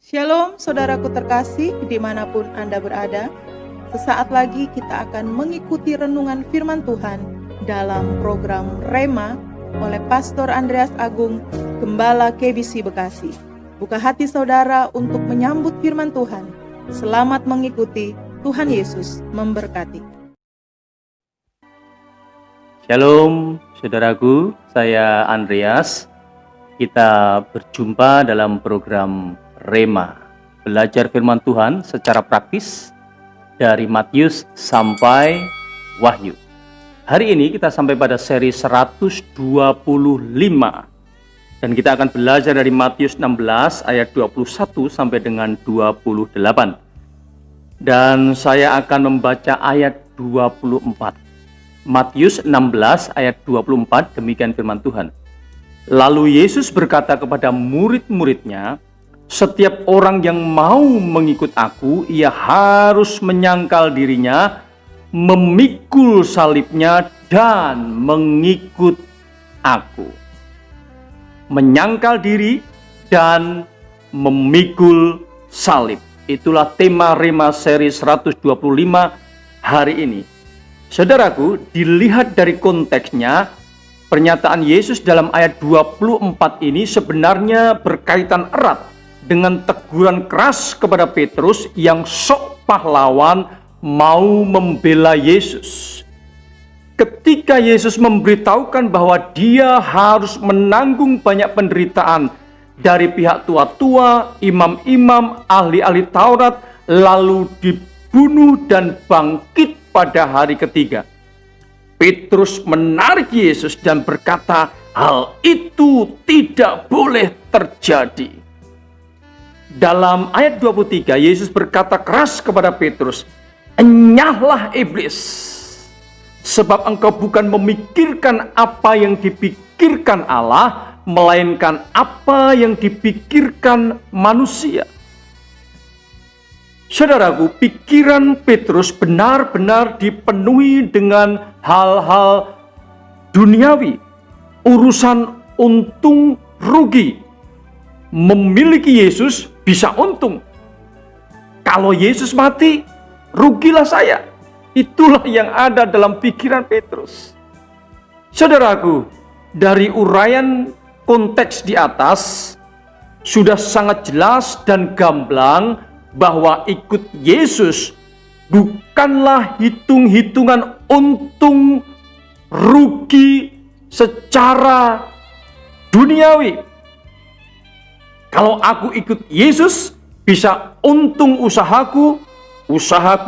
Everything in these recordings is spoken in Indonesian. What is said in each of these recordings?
Shalom saudaraku terkasih dimanapun Anda berada. Sesaat lagi kita akan mengikuti renungan firman Tuhan dalam program Rema oleh Pastor Andreas Agung, Gembala KBC Bekasi. Buka hati saudara untuk menyambut firman Tuhan. Selamat mengikuti, Tuhan Yesus memberkati. Shalom saudaraku, saya Andreas. Kita berjumpa dalam program Rema, belajar firman Tuhan secara praktis dari Matius sampai Wahyu. Hari ini kita sampai pada seri 125 dan kita akan belajar dari Matius 16 ayat 21 sampai dengan 28. Dan saya akan membaca ayat 24. Matius 16 ayat 24, demikian firman Tuhan. Lalu Yesus berkata kepada murid-muridnya, setiap orang yang mau mengikut aku, ia harus menyangkal dirinya, memikul salibnya, dan mengikut aku. Menyangkal diri dan memikul salib. Itulah tema Rema seri 125 hari ini. Saudaraku, dilihat dari konteksnya, pernyataan Yesus dalam ayat 24 ini sebenarnya berkaitan erat dengan teguran keras kepada Petrus yang sok pahlawan mau membela Yesus. Ketika Yesus memberitahukan bahwa dia harus menanggung banyak penderitaan dari pihak tua-tua, imam-imam, ahli-ahli Taurat, lalu dibunuh dan bangkit pada hari ketiga. Petrus menarik Yesus dan berkata, hal itu tidak boleh terjadi. Dalam ayat 23, Yesus berkata keras kepada Petrus, enyahlah iblis, sebab engkau bukan memikirkan apa yang dipikirkan Allah, melainkan apa yang dipikirkan manusia. Saudaraku, pikiran Petrus benar-benar dipenuhi dengan hal-hal duniawi, urusan untung rugi. Memiliki Yesus bisa untung. Kalau Yesus mati, rugilah saya. Itulah yang ada dalam pikiran Petrus. Saudaraku, dari uraian konteks di atas sudah sangat jelas dan gamblang bahwa ikut Yesus bukanlah hitung-hitungan untung rugi secara duniawi. Kalau aku ikut Yesus, bisa untung usahaku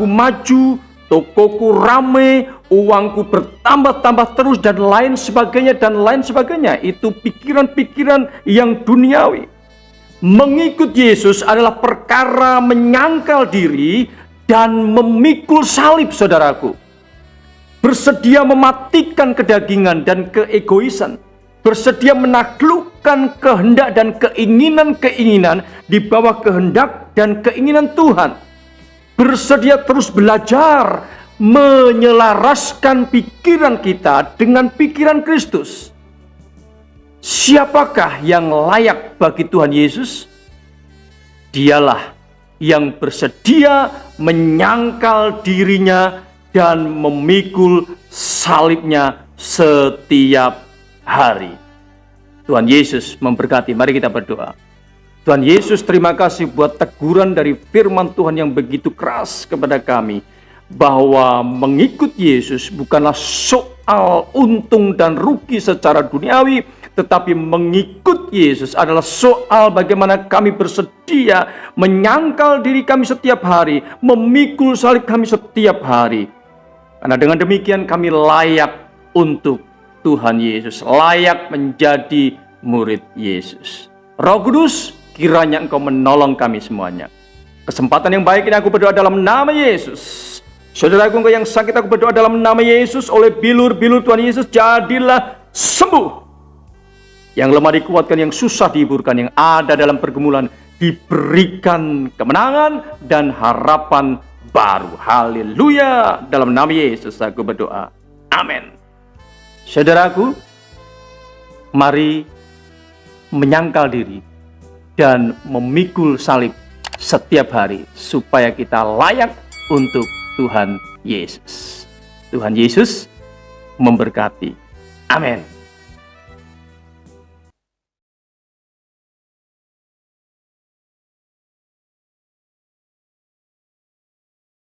maju, tokoku rame, uangku bertambah-tambah terus, dan lain sebagainya. Itu pikiran-pikiran yang duniawi. Mengikut Yesus adalah perkara menyangkal diri dan memikul salib, saudaraku. Bersedia mematikan kedagingan dan keegoisan. Bersedia menaklukkan kehendak dan keinginan-keinginan di bawah kehendak dan keinginan Tuhan. Bersedia terus belajar menyelaraskan pikiran kita dengan pikiran Kristus. Siapakah yang layak bagi Tuhan Yesus? Dialah yang bersedia menyangkal dirinya dan memikul salibnya setiap hari. Tuhan Yesus memberkati. Mari kita berdoa. Tuhan Yesus, terima kasih buat teguran dari firman Tuhan yang begitu keras kepada kami, bahwa mengikut Yesus bukanlah soal untung dan rugi secara duniawi, tetapi mengikut Yesus adalah soal bagaimana kami bersedia menyangkal diri kami setiap hari, memikul salib kami setiap hari. Karena dengan demikian kami layak untuk Tuhan Yesus, layak menjadi murid Yesus. Roh Kudus, kiranya Engkau menolong kami semuanya. Kesempatan yang baik ini aku berdoa dalam nama Yesus. Saudaraku yang sakit, aku berdoa dalam nama Yesus, oleh bilur-bilur Tuhan Yesus, jadilah sembuh. Yang lemah dikuatkan, yang susah dihiburkan, yang ada dalam pergumulan diberikan kemenangan dan harapan baru. Haleluya. Dalam nama Yesus aku berdoa. Amin. Saudaraku, mari menyangkal diri dan memikul salib setiap hari supaya kita layak untuk Tuhan Yesus. Tuhan Yesus memberkati. Amin.